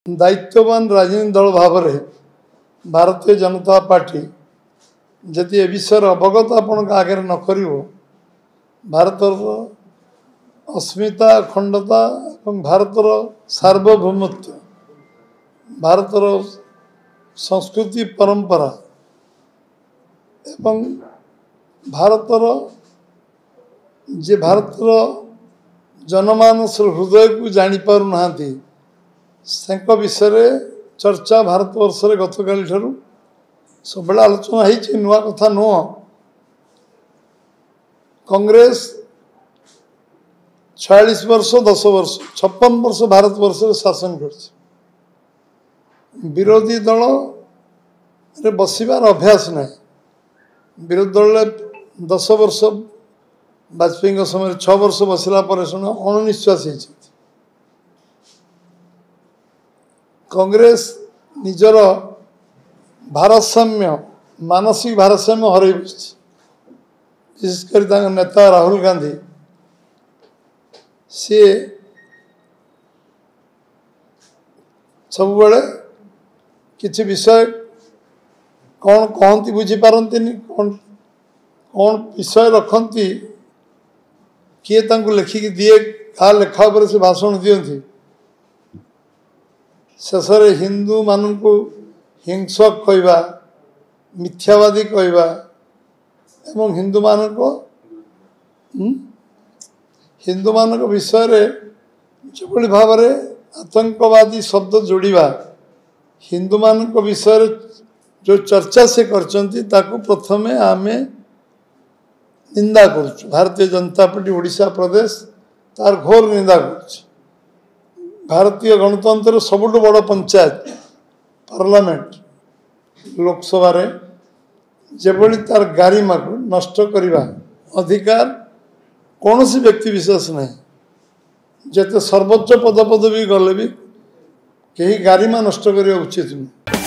दायित्ववान राजनीतिक दल भाव में भारतीय जनता पार्टी जदि ए विषय अवगत आपण आगे न कर भारत अस्मिता अखंडता और भारतर सार्वभौमत्व भारतर संस्कृति परंपरा एवं भारतर जे भारतर जनमानस हृदय को जापर ना विषय चर्चा भारतवर्ष गतकाली ठारू सब आलोचना होती नुआ कथा नुह कांग्रेस 46 वर्ष 10 वर्ष 56 वर्ष भारतवर्ष शासन कर विरोधी दल रे बसिबार अभ्यास ना विरोधी दल 10 वर्ष वाजपेयी समय 6 वर्ष बसला अणनिश्वास कांग्रेस निजर भारसाम्य मानसिक भारसाम्य हर विशेषकर नेता राहुल गांधी सी सब किसी विषय कौन कहती बुझीपारती कौन कौन विषय रखती किए लिखिकी दिए क्या लेखा पर से भाषण दिखती शेष हिंदू मान को हिंसक कहवा मिथ्यावादी कहवा एवं हिंदू मान विषय जो भाव आतंकवादी शब्द जोड़ा हिंदू मान विषय जो चर्चा से कर प्रथम आम निंदा कर भारतीय जनता पार्टी ओडिशा प्रदेश तार घोर निंदा कर भारतीय गणतंत्र सबुठ बड़ पंचायत पार्लियामेंट लोकसभा जेभली तार गारिमा को नष्ट करने अधिकार कौन सी व्यक्ति विशेष नहीं जिते सर्वोच्च पदपदवी गले भी कहीं गारिमा नष्ट करने उचित नहीं।